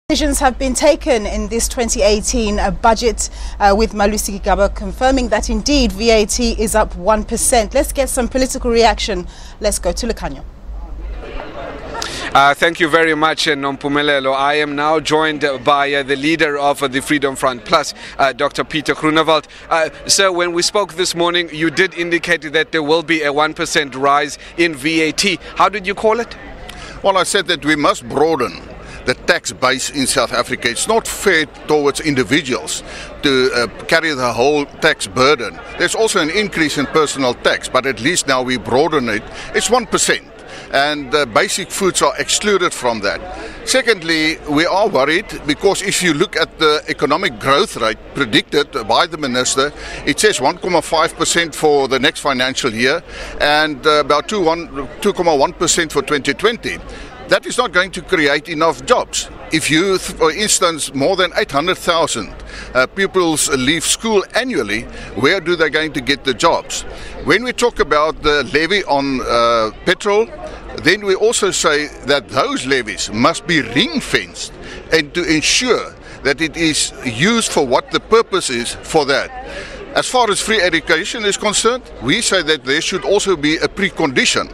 Decisions have been taken in this 2018 budget with Malusi Gigaba confirming that indeed VAT is up 1%. Let's get some political reaction. Let's go to Lucanio. Thank you very much, Nompumelelo. I am now joined by the leader of the Freedom Front Plus, Dr. Peter Groenewald. Sir, when we spoke this morning, you did indicate that there will be a 1% rise in VAT. How did you call it? Well, I said that we must broaden the tax base in South Africa. It's not fair towards individuals to carry the whole tax burden. There's also an increase in personal tax, but at least now we broaden it. It's 1%. And basic foods are excluded from that. Secondly, we are worried because if you look at the economic growth rate predicted by the minister, it says 1.5% for the next financial year and about 2.1% for 2020. That is not going to create enough jobs. If you, for instance, more than 800,000 pupils leave school annually, where do they going to get the jobs? When we talk about the levy on petrol, then we also say that those levies must be ring-fenced and to ensure that it is used for what the purpose is for that. As far as free education is concerned, we say that there should also be a precondition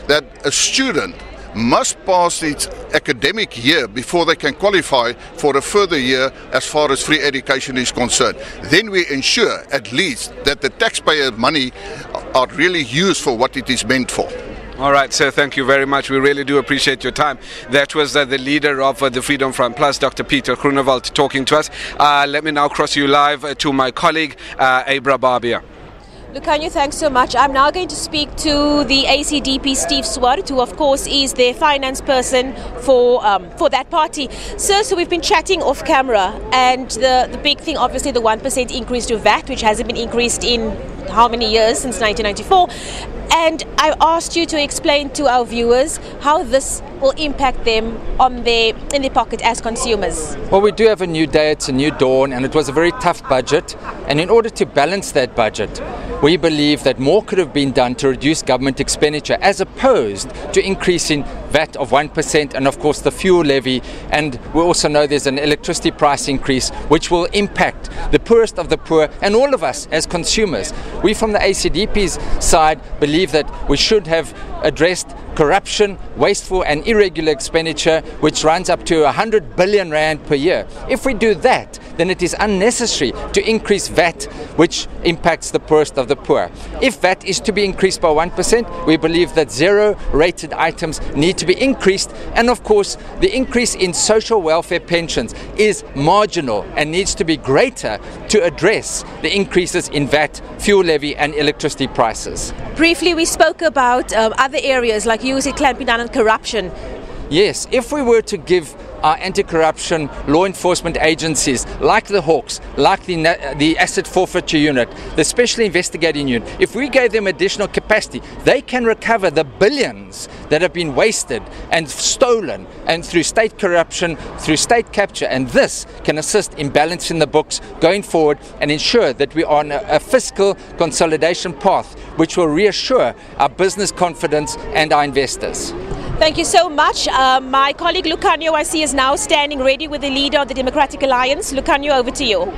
that a student must pass its academic year before they can qualify for a further year as far as free education is concerned. Then we ensure at least that the taxpayer money are really used for what it is meant for. All right, sir, thank you very much. We really do appreciate your time. That was the leader of the Freedom Front Plus, Dr. Peter Groenewald, talking to us. Let me now cross you live to my colleague, Abra Barbia. Lucanio, thanks so much. I'm now going to speak to the ACDP, Steve Swart, who of course is their finance person for that party. Sir, so we've been chatting off camera, and the big thing, obviously, the 1% increase to VAT, which hasn't been increased in how many years, since 1994. And I asked you to explain to our viewers how this will impact them in their pocket as consumers. Well, we do have a new day, it's a new dawn, and it was a very tough budget. And in order to balance that budget, we believe that more could have been done to reduce government expenditure as opposed to increasing VAT of 1% and of course the fuel levy. And we also know there's an electricity price increase which will impact the poorest of the poor and all of us as consumers. We from the ACDP's side believe that we should have addressed corruption, wasteful and irregular expenditure, which runs up to 100 billion rand per year. If we do that, then it is unnecessary to increase VAT, which impacts the poorest of the poor. If VAT is to be increased by 1%, we believe that zero-rated items need to be increased, and of course the increase in social welfare pensions is marginal and needs to be greater to address the increases in VAT, fuel levy and electricity prices. Briefly, we spoke about other areas like you said, clamping down on corruption. Yes, if we were to give our anti-corruption law enforcement agencies like the Hawks, like the Asset Forfeiture Unit, the Special Investigating Unit, if we gave them additional capacity, they can recover the billions that have been wasted and stolen and through state corruption, through state capture, and this can assist in balancing the books going forward and ensure that we are on a fiscal consolidation path which will reassure our business confidence and our investors. Thank you so much. My colleague Lucanio, I see, is now standing ready with the leader of the Democratic Alliance. Lucanio, over to you.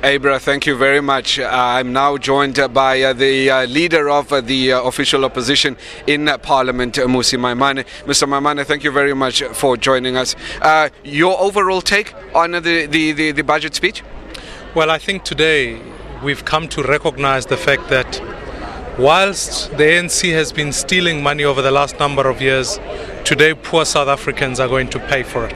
Abra, thank you very much. I'm now joined by the leader of the official opposition in Parliament, Mmusi Maimane. Mr. Maimane, thank you very much for joining us. Your overall take on the budget speech? Well, I think today we've come to recognize the fact that whilst the ANC has been stealing money over the last number of years, today poor South Africans are going to pay for it.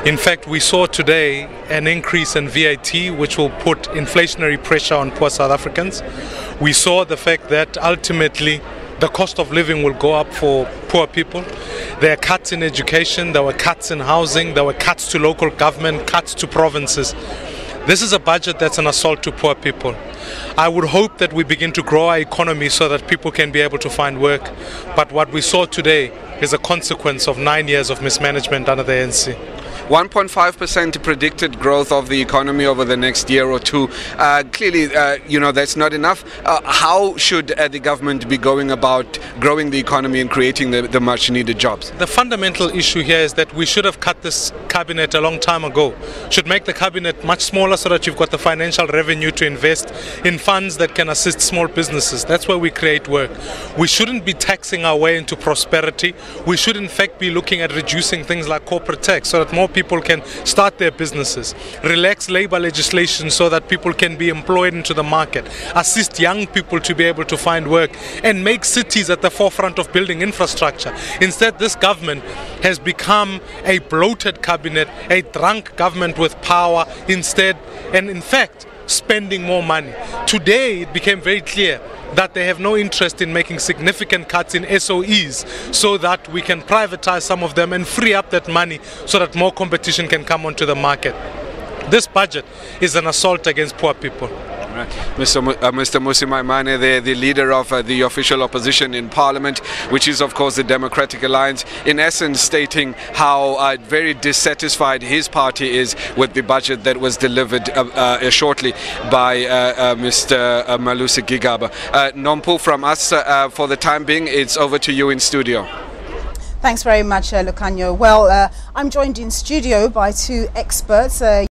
In fact, we saw today an increase in VAT which will put inflationary pressure on poor South Africans. We saw the fact that ultimately the cost of living will go up for poor people. There are cuts in education, there were cuts in housing, there were cuts to local government, cuts to provinces. This is a budget that's an assault to poor people. I would hope that we begin to grow our economy so that people can be able to find work. But what we saw today is a consequence of 9 years of mismanagement under the ANC. 1.5% predicted growth of the economy over the next year or two. Clearly, that's not enough. How should the government be going about growing the economy and creating the much needed jobs? The fundamental issue here is that we should have cut this cabinet a long time ago. Should make the cabinet much smaller so that you've got the financial revenue to invest in funds that can assist small businesses. That's where we create work. We shouldn't be taxing our way into prosperity. We should in fact be looking at reducing things like corporate tax so that more people can start their businesses. Relax labor legislation so that people can be employed into the market. Assist young people to be able to find work and make cities at the forefront of building infrastructure. Instead, this government has become a bloated cabinet, a drunk government with power instead, and in fact, spending more money. Today, it became very clear that they have no interest in making significant cuts in SOEs so that we can privatize some of them and free up that money so that more competition can come onto the market. This budget is an assault against poor people. Right. Mr. Malusi Gigaba, the leader of the official opposition in Parliament, which is of course the Democratic Alliance, in essence stating how very dissatisfied his party is with the budget that was delivered shortly by Mr. Malusi Gigaba. Nompu, from us, for the time being, it's over to you in studio. Thanks very much, Lucanio. Well, I'm joined in studio by two experts.